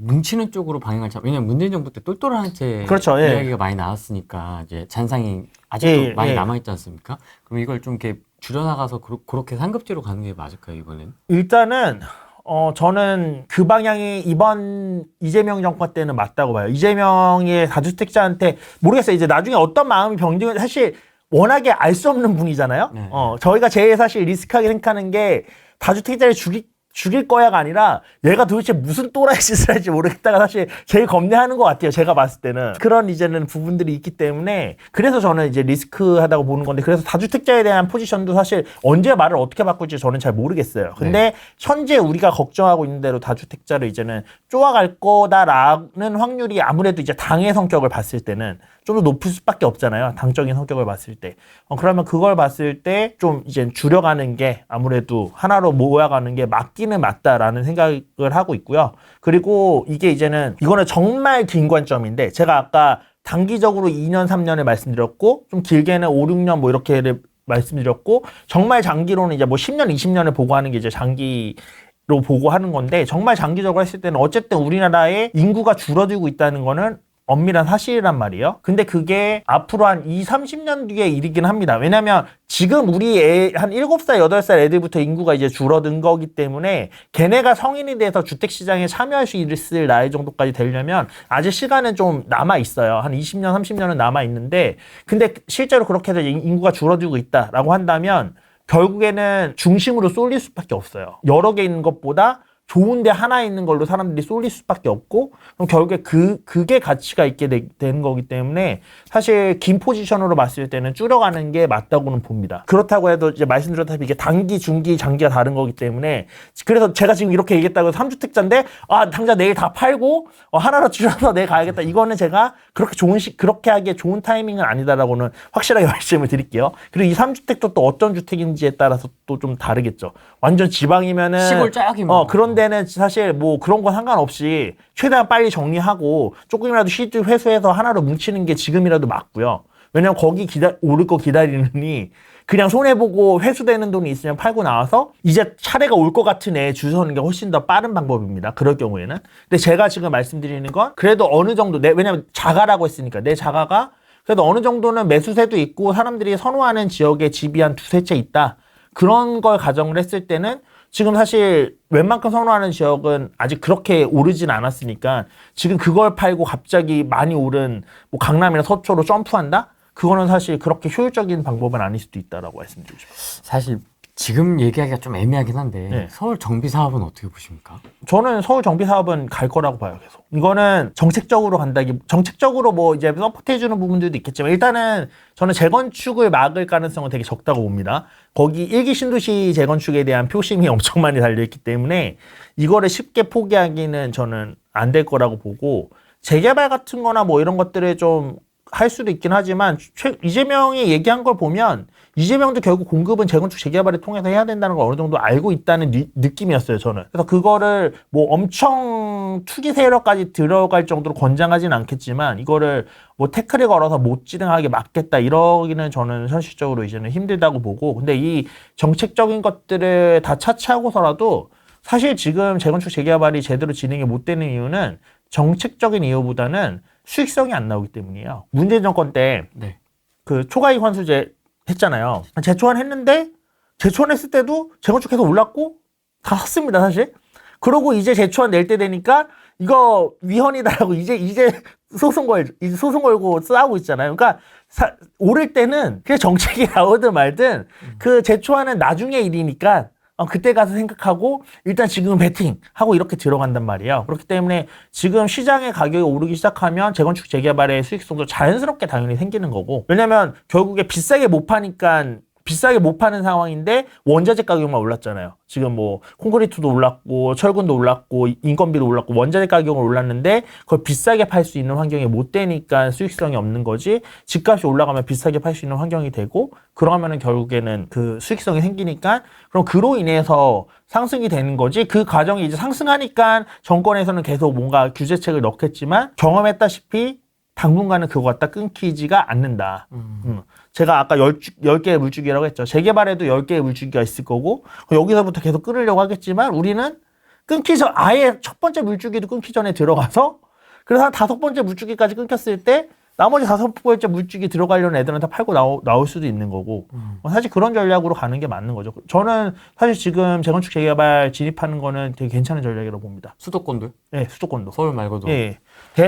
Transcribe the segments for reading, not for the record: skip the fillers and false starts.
뭉치는 쪽으로 방향을 왜냐면 문재인 정부 때 똘똘한 채 그렇죠, 예. 이야기가 많이 나왔으니까 이제 잔상이 아직도 많이 남아있지 않습니까? 그럼 이걸 좀 이렇게 줄여나가서 그렇게 상급지로 가는 게 맞을까요, 이번엔? 일단은 저는 그 방향이 이번 이재명 정권 때는 맞다고 봐요. 이재명의 다주택자한테 모르겠어요. 이제 나중에 어떤 마음이 병든 사실 워낙에 알 수 없는 분이잖아요. 네. 저희가 제일 사실 리스크하게 생각하는 게 다주택자를 죽일 거야가 아니라 얘가 도대체 무슨 또라이 짓을 할지 모르겠다가 사실 제일 겁내하는 것 같아요. 제가 봤을 때는. 그런 이제는 부분들이 있기 때문에 그래서 저는 이제 리스크하다고 보는 건데 그래서 다주택자에 대한 포지션도 사실 언제 말을 어떻게 바꿀지 저는 잘 모르겠어요. 근데 네. 현재 우리가 걱정하고 있는 대로 다주택자를 이제는 쪼아갈 거다라는 확률이 아무래도 이제 당의 성격을 봤을 때는 좀 더 높을 수밖에 없잖아요. 당적인 성격을 봤을 때. 그러면 그걸 봤을 때 좀 이제 줄여가는 게 아무래도 하나로 모아가는 게 맞기는 맞다라는 생각을 하고 있고요. 그리고 이게 이거는 정말 긴 관점인데 제가 아까 단기적으로 2년, 3년을 말씀드렸고 좀 길게는 5, 6년 뭐 이렇게 말씀드렸고 정말 장기로는 이제 뭐 10년, 20년을 보고 하는 게 이제 장기로 보고 하는 건데 정말 장기적으로 했을 때는 어쨌든 우리나라의 인구가 줄어들고 있다는 거는 엄밀한 사실이란 말이에요. 근데 그게 앞으로 한 20, 30년 뒤의 일이긴 합니다. 왜냐면 지금 우리 한 7살, 8살 애들부터 인구가 이제 줄어든 거기 때문에 걔네가 성인이 돼서 주택시장에 참여할 수 있을 나이 정도까지 되려면 아직 시간은 좀 남아있어요. 한 20년, 30년은 남아있는데 근데 실제로 그렇게 해서 인구가 줄어들고 있다라고 한다면 결국에는 중심으로 쏠릴 수밖에 없어요. 여러 개 있는 것보다 좋은데 하나 있는 걸로 사람들이 쏠릴 수밖에 없고 그럼 결국에 그게 가치가 있게 되는 거기 때문에 사실 긴 포지션으로 봤을 때는 줄여가는 게 맞다고는 봅니다. 그렇다고 해도 이제 말씀드렸다시피 이게 단기, 중기, 장기가 다른 거기 때문에 그래서 제가 지금 이렇게 얘기했다고 해서 3주택자인데 당장 내일 다 팔고 하나로 줄여서 내일 가야겠다. 이거는 제가 그렇게 하기에 좋은 타이밍은 아니다라고는 확실하게 말씀을 드릴게요. 그리고 이 3주택도 또 어떤 주택인지에 따라서 또 좀 다르겠죠. 완전 지방이면은 시골 짝이 그런 데는 사실 뭐 그런 거 상관없이 최대한 빨리 정리하고 조금이라도 시드 회수해서 하나로 뭉치는 게 지금이라도 맞고요. 왜냐면 거기 오를 거 기다리느니 그냥 손해보고 회수되는 돈이 있으면 팔고 나와서 이제 차례가 올 것 같은 애에 줄 서는 게 훨씬 더 빠른 방법입니다. 그럴 경우에는. 근데 제가 지금 말씀드리는 건 그래도 어느 정도 왜냐면 자가라고 했으니까 내 자가가 그래도 어느 정도는 매수세도 있고 사람들이 선호하는 지역에 집이 한 두세 채 있다. 그런 걸 가정을 했을 때는 지금 사실 웬만큼 선호하는 지역은 아직 그렇게 오르진 않았으니까 지금 그걸 팔고 갑자기 많이 오른 뭐 강남이나 서초로 점프한다? 그거는 사실 그렇게 효율적인 방법은 아닐 수도 있다라고 말씀드리고 싶어요. 사실 지금 얘기하기가 좀 애매하긴 한데 네. 서울 정비 사업은 어떻게 보십니까? 저는 서울 정비 사업은 갈 거라고 봐요, 계속. 이거는 정책적으로 정책적으로 뭐 이제 서포트해주는 부분들도 있겠지만 일단은 저는 재건축을 막을 가능성은 되게 적다고 봅니다. 거기 일기 신도시 재건축에 대한 표심이 엄청 많이 달려있기 때문에 이거를 쉽게 포기하기는 저는 안 될 거라고 보고 재개발 같은 거나 뭐 이런 것들을 좀 할 수도 있긴 하지만 이재명이 얘기한 걸 보면 이재명도 결국 공급은 재건축 재개발을 통해서 해야 된다는 걸 어느 정도 알고 있다는 느낌이었어요, 저는. 그래서 그거를 뭐 엄청 투기 세력까지 들어갈 정도로 권장하지는 않겠지만 이거를 뭐 태클을 걸어서 못 진행하게 막겠다 이러기는 저는 현실적으로 이제는 힘들다고 보고 근데 이 정책적인 것들을 다 차치하고서라도 사실 지금 재건축 재개발이 제대로 진행이 못 되는 이유는 정책적인 이유보다는 수익성이 안 나오기 때문이에요. 문재인 정권 때 그 초과이익 환수제 했잖아요. 재초안했는데 재초안했을 때도 재건축 계속 올랐고 다 샀습니다, 사실. 그러고 이제 재초안 낼 때 되니까 이거 위헌이다라고 이제 소송 걸고 싸우고 있잖아요. 그러니까 오를 때는 그냥 정책이 나오든 말든 그 재초안은 나중의 일이니까 그때 가서 생각하고 일단 지금은 베팅하고 이렇게 들어간단 말이에요. 그렇기 때문에 지금 시장의 가격이 오르기 시작하면 재건축 재개발의 수익성도 자연스럽게 당연히 생기는 거고 왜냐면 결국에 비싸게 못 파는 상황인데 원자재 가격만 올랐잖아요. 지금 뭐 콘크리트도 올랐고 철근도 올랐고 인건비도 올랐고 원자재 가격은 올랐는데 그걸 비싸게 팔 수 있는 환경이 못 되니까 수익성이 없는 거지. 집값이 올라가면 비싸게 팔 수 있는 환경이 되고 그러면은 결국에는 그 수익성이 생기니까 그럼 그로 인해서 상승이 되는 거지. 그 과정이 이제 상승하니까 정권에서는 계속 뭔가 규제책을 넣겠지만 경험했다시피 당분간은 그거 갖다 끊기지가 않는다. 제가 아까 10개의 물줄기라고 했죠. 재개발에도 10개의 물줄기가 있을 거고 여기서부터 계속 끊으려고 하겠지만 우리는 끊기 전 아예 첫 번째 물주기도 끊기 전에 들어가서 그래서 한 5번째 물주기까지 끊겼을 때 나머지 5번째 물주기 들어가려는 애들한테 팔고 나올 수도 있는 거고 사실 그런 전략으로 가는 게 맞는 거죠. 저는 사실 지금 재건축 재개발 진입하는 거는 되게 괜찮은 전략이라고 봅니다. 수도권도요? 네, 수도권도. 서울 말고도. 예.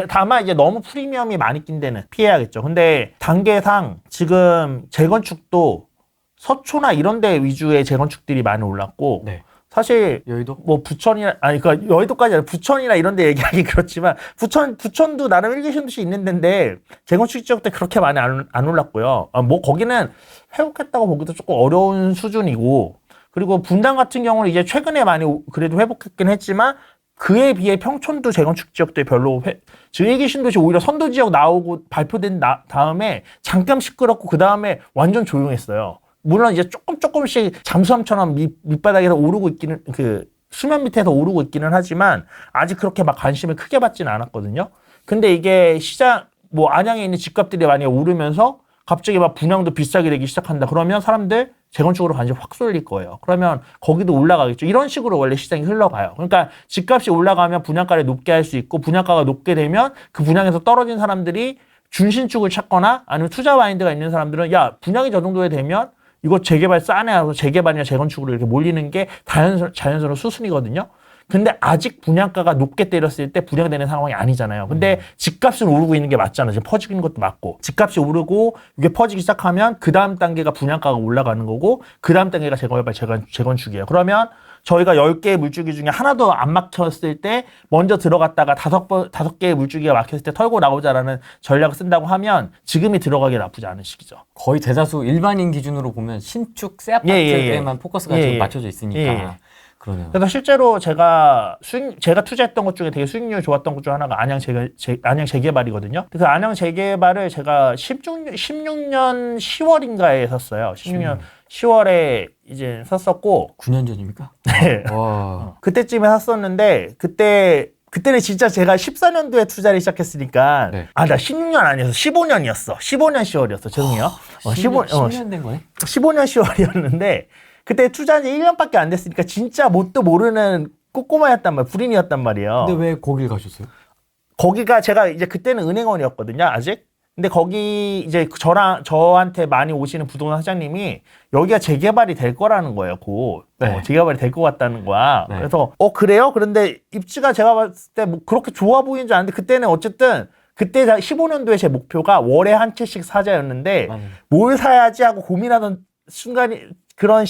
다만 이제 너무 프리미엄이 많이 낀 데는 피해야겠죠. 근데 단계상 지금 재건축도 서초나 이런 데 위주의 재건축들이 많이 올랐고 네. 사실 여의도? 뭐 부천이나 아니 그러니까 여의도까지 아니라 부천이나 이런 데 얘기하기 그렇지만 부천도 나름 일기 신도시 있는 데인데 재건축 지역 때 그렇게 많이 안 올랐고요. 뭐 거기는 회복했다고 보기도 조금 어려운 수준이고 그리고 분당 같은 경우는 이제 최근에 많이 그래도 회복했긴 했지만 그에 비해 평촌도 재건축 지역들이 별로 지금 일기 신도시 오히려 선도 지역 나오고 발표된 다음에 잠깐 시끄럽고 그 다음에 완전 조용했어요. 물론 이제 조금씩 잠수함처럼 밑바닥에서 오르고 있기는 그 수면 밑에서 오르고 있기는 하지만 아직 그렇게 막 관심을 크게 받지는 않았거든요. 근데 이게 시장 뭐 안양에 있는 집값들이 많이 오르면서 갑자기 막 분양도 비싸게 되기 시작한다. 그러면 사람들 재건축으로 관심 확 쏠릴 거예요. 그러면 거기도 올라가겠죠. 이런 식으로 원래 시장이 흘러가요. 그러니까 집값이 올라가면 분양가를 높게 할 수 있고 분양가가 높게 되면 그 분양에서 떨어진 사람들이 준신축을 찾거나 아니면 투자 마인드가 있는 사람들은 야 분양이 저 정도에 되면 이거 재개발 싸네 하고 재개발이나 재건축으로 이렇게 몰리는 게 자연스러운 수순이거든요. 근데 아직 분양가가 높게 때렸을 때 분양되는 상황이 아니잖아요. 근데 집값은 오르고 있는 게 맞잖아요. 지금 퍼지는 것도 맞고. 집값이 오르고 이게 퍼지기 시작하면 그 다음 단계가 분양가가 올라가는 거고 그 다음 단계가 재개발, 재건축이에요. 그러면 저희가 10개의 물주기 중에 하나도 안 막혔을 때 먼저 들어갔다가 5개의 물주기가 막혔을 때 털고 나오자라는 전략을 쓴다고 하면 지금이 들어가기 나쁘지 않은 시기죠. 거의 대다수 일반인 기준으로 보면 신축 새 아파트에만 포커스가 지금 맞춰져 있으니까. 그러네요. 그래서 실제로 제가 투자했던 것 중에 되게 수익률이 좋았던 것 중 하나가 안양 재개발이거든요. 그 안양 재개발을 제가 16년 10월인가에 샀어요. 16년 10월에 이제 샀었고 9년 전입니까? 네. 와. 그때쯤에 샀었는데 그때는 진짜 제가 14년도에 투자를 시작했으니까 네. 나 16년 아니어서 15년이었어. 15년 10월이었어. 죄송해요. 10년 된 거네? 15년 10월이었는데 그때 투자한 지 1년밖에 안 됐으니까 진짜 мот도 모르는 꼬꼬마였단 말이에요. 불인이었단 말이에요. 근데 왜 거길 가셨어요? 거기가 제가 이제 그때는 은행원이었거든요. 아직. 근데 거기 이제 저한테 많이 오시는 부동산 사장님이 여기가 재개발이 될 거라는 거예요. 곧. 네. 재개발이 될 것 같다는 거야. 네. 그래서 그래요? 그런데 입지가 제가 봤을 때 뭐 그렇게 좋아 보이는 줄 알았는데 그때는 어쨌든 그때 15년도에 제 목표가 월에 한 채씩 사자였는데 뭘 사야지 하고 고민하던 순간이 그런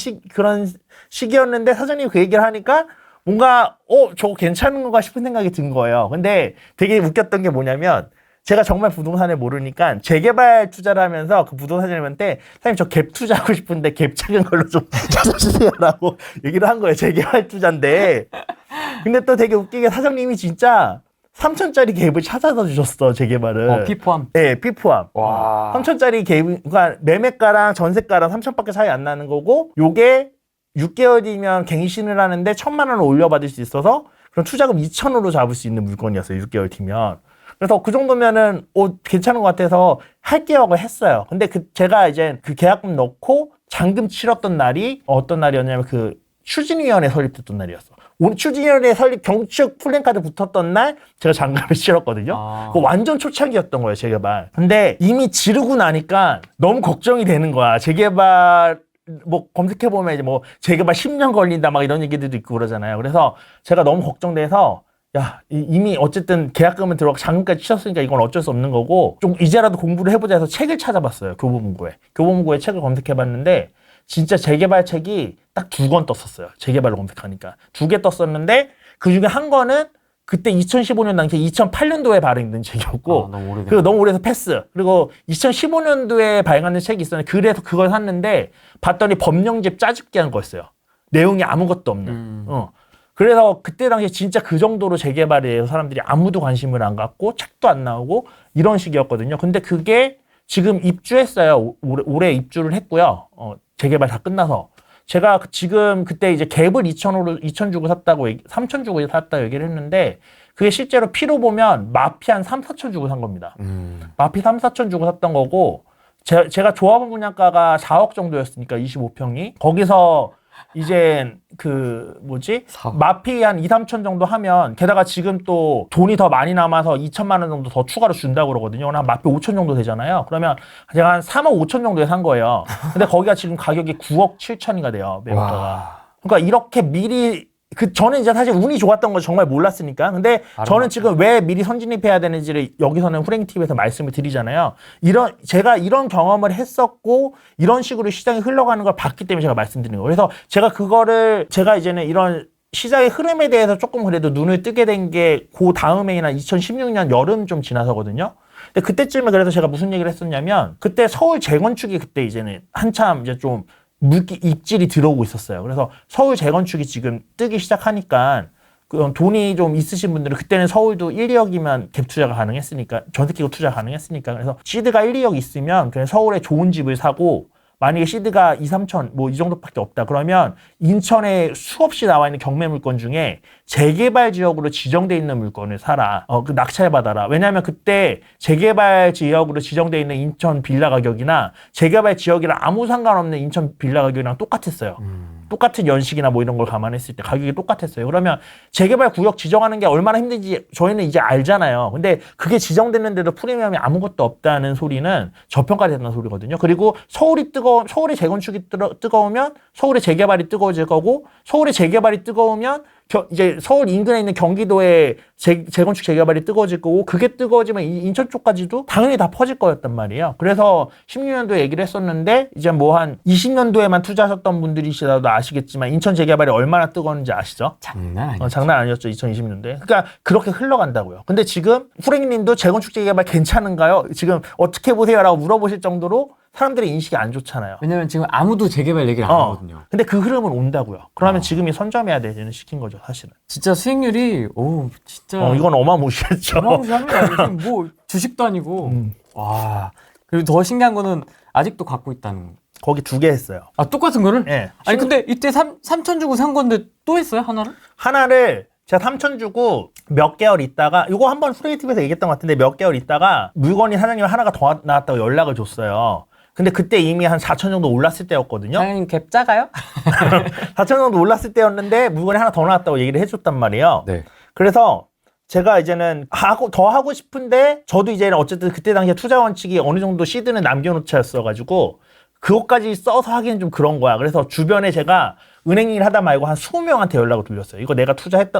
시기였는데 사장님이 그 얘기를 하니까 뭔가 저거 괜찮은 건가 싶은 생각이 든 거예요. 근데 되게 웃겼던 게 뭐냐면 제가 정말 부동산을 모르니까 재개발 투자를 하면서 그 부동산 사장님한테 사장님 저 갭 투자하고 싶은데 갭 작은 걸로 좀 찾아주세요라고 얘기를 한 거예요. 재개발 투자인데. 근데 또 되게 웃기게 사장님이 진짜 3천짜리 갭을 찾아서 주셨어, 재개발을. 피 포함? 네, 피 포함. 와. 3천짜리 갭, 그러니까 매매가랑 전세가랑 3천밖에 차이 안 나는 거고, 요게 6개월이면 갱신을 하는데 1,000만 원을 올려받을 수 있어서, 그럼 투자금 2천으로 잡을 수 있는 물건이었어요, 6개월 뒤면. 그래서 그 정도면은, 괜찮은 것 같아서 할게요 하고 했어요. 근데 제가 이제 그 계약금 넣고 잔금 치렀던 날이 어떤 날이었냐면 추진위원회 설립됐던 날이었어. 추진위원회 설립 경축 플랜카드 붙었던 날 제가 잔금을 치렀거든요. 그거 완전 초창기였던 거예요, 재개발. 근데 이미 지르고 나니까 너무 걱정이 되는 거야. 재개발 뭐 검색해보면 이제 뭐 재개발 10년 걸린다 막 이런 얘기들도 있고 그러잖아요. 그래서 제가 너무 걱정돼서 야, 이미 어쨌든 계약금을 들어가고 잔금까지 치렀으니까 이건 어쩔 수 없는 거고 좀 이제라도 공부를 해보자 해서 책을 찾아봤어요. 교보문고에 책을 검색해봤는데 진짜 재개발 책이 딱 2권 떴었어요. 재개발로 검색하니까. 2개 떴었는데 그 중에 한 권은 그때 2015년 당시에 2008년도에 발행된 책이었고 그리고 너무 오래돼서 패스. 그리고 2015년도에 발행하는 책이 있었는데 그래서 그걸 샀는데 봤더니 법령집 짜집기 한 거였어요. 내용이 아무것도 없는. 그래서 그때 당시에 진짜 그 정도로 재개발에 대해서 사람들이 아무도 관심을 안 갖고 책도 안 나오고 이런 식이었거든요. 근데 그게 지금 입주했어요. 올해 입주를 했고요. 재개발 다 끝나서. 제가 지금 그때 이제 갭을 2,000 주고 샀다고 3,000 주고 샀다고 얘기를 했는데 그게 실제로 피로 보면 마피 한 3, 4천 주고 산 겁니다. 마피 3, 4천 주고 샀던 거고 제가 조합원 분양가가 4억 정도였으니까 25평이 거기서 이제 마피 한 2, 3천 정도 하면 게다가 지금 또 돈이 더 많이 남아서 2천만 원 정도 더 추가로 준다고 그러거든요. 한 마피 5천 정도 되잖아요. 그러면 제가 한 3억 5천 정도에 산 거예요. 근데 거기가 지금 가격이 9억 7천이가 돼요. 매물가가. 그러니까 이렇게 미리 저는 이제 사실 운이 좋았던 걸 정말 몰랐으니까. 근데 저는 지금 왜 미리 선진입해야 되는지를 여기서는 후랭TV에서 말씀을 드리잖아요. 제가 이런 경험을 했었고, 이런 식으로 시장이 흘러가는 걸 봤기 때문에 제가 말씀드리는 거예요. 그래서 제가 이제는 이런 시장의 흐름에 대해서 조금 그래도 눈을 뜨게 된 게 그 다음에나 2016년 여름 좀 지나서거든요. 근데 그때쯤에 그래서 제가 무슨 얘기를 했었냐면, 그때 서울 재건축이 그때 이제는 한참 이제 좀 입질이 들어오고 있었어요. 그래서 서울 재건축이 지금 뜨기 시작하니까 돈이 좀 있으신 분들은 그때는 서울도 1, 2억이면 갭 투자가 가능했으니까 전세 끼고 투자 가능했으니까 그래서 시드가 1, 2억 있으면 그냥 서울에 좋은 집을 사고 만약에 시드가 2, 3천 뭐 이 정도밖에 없다 그러면 인천에 수없이 나와 있는 경매 물건 중에 재개발 지역으로 지정돼 있는 물건을 사라. 그 낙찰 받아라. 왜냐하면 그때 재개발 지역으로 지정돼 있는 인천 빌라 가격이나 재개발 지역이랑 아무 상관없는 인천 빌라 가격이랑 똑같았어요. 똑같은 연식이나 뭐 이런 걸 감안했을 때 가격이 똑같았어요. 그러면 재개발 구역 지정하는 게 얼마나 힘든지 저희는 이제 알잖아요. 근데 그게 지정됐는데도 프리미엄이 아무것도 없다는 소리는 저평가됐다는 소리거든요. 그리고 서울이 재건축이 뜨거우면 서울의 재개발이 뜨거워질 거고 서울의 재개발이 뜨거우면 이제 서울 인근에 있는 경기도의 재건축 재개발이 뜨거워질 거고 그게 뜨거워지면 인천 쪽까지도 당연히 다 퍼질 거였단 말이에요. 그래서 16년도에 얘기를 했었는데 이제 뭐 한 20년도에만 투자하셨던 분들이시라도 아시겠지만 인천 재개발이 얼마나 뜨거웠는지 아시죠? 장난 아니었죠. 장난 아니었죠. 2020년도에. 그러니까 그렇게 흘러간다고요. 근데 지금 후랭님도 재건축 재개발 괜찮은가요? 지금 어떻게 보세요라고 물어보실 정도로 사람들의 인식이 안 좋잖아요. 왜냐면 지금 아무도 재개발 얘기를 안 하거든요. 근데 그 흐름은 온다고요. 그러면 지금이 선점해야 되는 시킨 거죠, 사실은. 진짜 수익률이 진짜 이건 어마무시했죠. 어마무시합니다. 지금 뭐 주식도 아니고. 와. 그리고 더 신기한 거는 아직도 갖고 있다는. 거기 2개 했어요. 아, 똑같은 거를? 네. 아니 근데 이때 3천 주고 산 건데 또 했어요, 하나를? 하나를 제가 3천 주고 몇 개월 있다가 이거 한번 후레이티브에서 얘기했던 것 같은데 몇 개월 있다가 물건이 사장님이 하나가 더 나왔다고 연락을 줬어요. 근데 그때 이미 한 4천 정도 올랐을 때였거든요. 사장님 갭 작아요? 4천 정도 올랐을 때였는데 물건이 하나 더 나왔다고 얘기를 해줬단 말이에요. 네. 그래서 제가 이제는 더 하고 싶은데 저도 이제는 어쨌든 그때 당시에 투자 원칙이 어느 정도 시드는 남겨놓자였어가지고 그것까지 써서 하기는 좀 그런 거야. 그래서 주변에 제가 은행 일 하다 말고 한 20명한테 연락을 돌렸어요. 이거 내가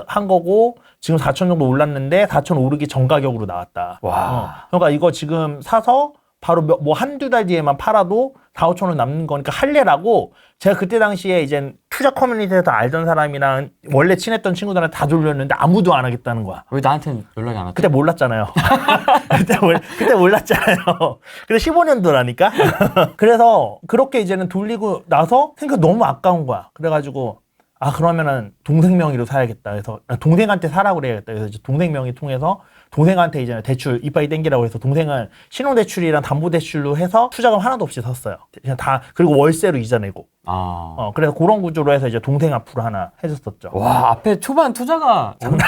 한 거고 지금 4천 정도 올랐는데 4천 오르기 전 가격으로 나왔다. 와. 그러니까 이거 지금 사서 바로 뭐 한두 달 뒤에만 팔아도 4, 5천 원 남는 거니까 할래라고 제가 그때 당시에 이제 투자 커뮤니티에서 알던 사람이랑 원래 친했던 친구들한테 다 돌렸는데 아무도 안 하겠다는 거야. 왜 나한테는 연락이 안 왔지? 그때 몰랐잖아요. 그때 몰랐잖아요. 근데 15년도라니까. 그래서 그렇게 이제는 돌리고 나서 생각 너무 아까운 거야. 그래가지고 그러면은 동생 명의로 사야겠다. 그래서 동생한테 사라고 그래야겠다. 그래서 이제 동생 명의 통해서 동생한테 이제 대출 이빠이 땡기라고 해서 동생은 신용대출이랑 담보대출로 해서 투자금 하나도 없이 샀어요. 그냥 그리고 월세로 이자 내고. 그래서 그런 구조로 해서 이제 동생 앞으로 하나 해줬었죠. 와, 앞에 초반 투자가 장난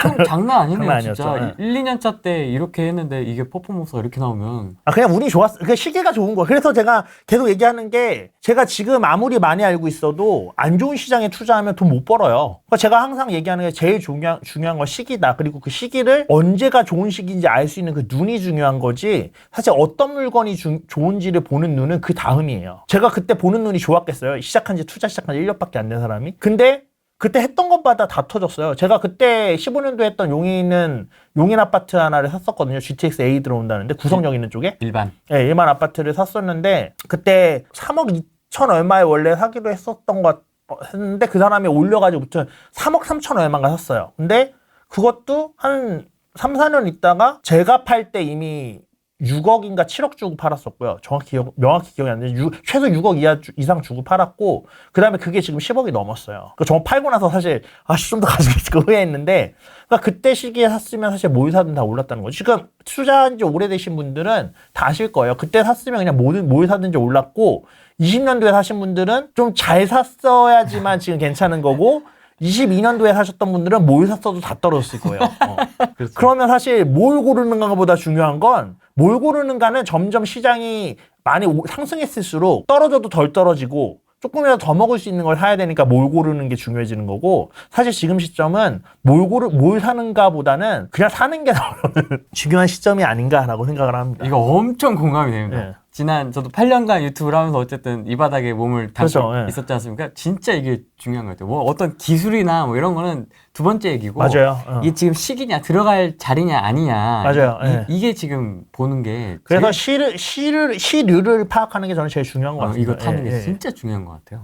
아니네요. 장난 진짜. 아니었죠. 1, 2년 차 때 이렇게 했는데 이게 퍼포먼스가 이렇게 나오면. 그냥 운이 좋았어. 그 시기가 좋은 거야. 그래서 제가 계속 얘기하는 게 제가 지금 아무리 많이 알고 있어도 안 좋은 시장에 투자하면 돈 못 벌어요. 그러니까 제가 항상 얘기하는 게 제일 중요한 건 시기다. 그리고 그 시기를 언제가 좋은 시기인지 알 수 있는 그 눈이 중요한 거지 사실 어떤 물건이 좋은지를 보는 눈은 그 다음이에요. 제가 그때 보는 눈이 좋았겠어요. 투자 시작한 지 1년밖에 안 된 사람이. 근데 그때 했던 것마다 다 터졌어요. 제가 그때 15년도 했던 용인 아파트 하나를 샀었거든요. GTX A 들어온다는데 구성역 있는 쪽에. 일반. 네, 일반 아파트를 샀었는데 그때 3억 2천 얼마에 원래 사기로 했는데 그 사람이 올려가지고 3억 3천 얼마인가 샀어요. 근데 그것도 한 3, 4년 있다가 제가 팔 때 이미 6억인가 7억 주고 팔았었고요. 명확히 기억이 안 나는데 최소 6억 이상 주고 팔았고 그 다음에 그게 지금 10억이 넘었어요. 저 팔고 나서 사실 좀 더 가지고 있을까 후회했는데 그러니까 그때 시기에 샀으면 사실 뭘 사든 다 올랐다는 거죠. 지금 투자한 지 오래되신 분들은 다 아실 거예요. 그때 샀으면 그냥 뭘 사든지 올랐고 20년도에 사신 분들은 좀 잘 샀어야지만 지금 괜찮은 거고 22년도에 사셨던 분들은 뭘 샀어도 다 떨어졌을 거예요. 그렇죠. 그러면 사실 뭘 고르는가보다 중요한 건 뭘 고르는가는 점점 시장이 많이 상승했을수록 떨어져도 덜 떨어지고 조금이라도 더 먹을 수 있는 걸 사야 되니까 뭘 고르는 게 중요해지는 거고, 사실 지금 시점은 뭘 사는가 보다는 그냥 사는 게 더 중요한 시점이 아닌가라고 생각을 합니다. 이거 엄청 공감이 됩니다. 예. 지난 저도 8년간 유튜브를 하면서 어쨌든 이 바닥에 몸을 담고 그렇죠, 예. 있었지 않습니까? 진짜 이게 중요한 것 같아요. 뭐 어떤 기술이나 뭐 이런 거는 두 번째 얘기고 맞아요. 이게 지금 시기냐 들어갈 자리냐 아니냐 맞아요, 예. 이게 지금 보는 게 그래서 제일, 시류를 파악하는 게 저는 제일 중요한 것 같습니다. 이거 타는 예, 게 예. 진짜 중요한 것 같아요.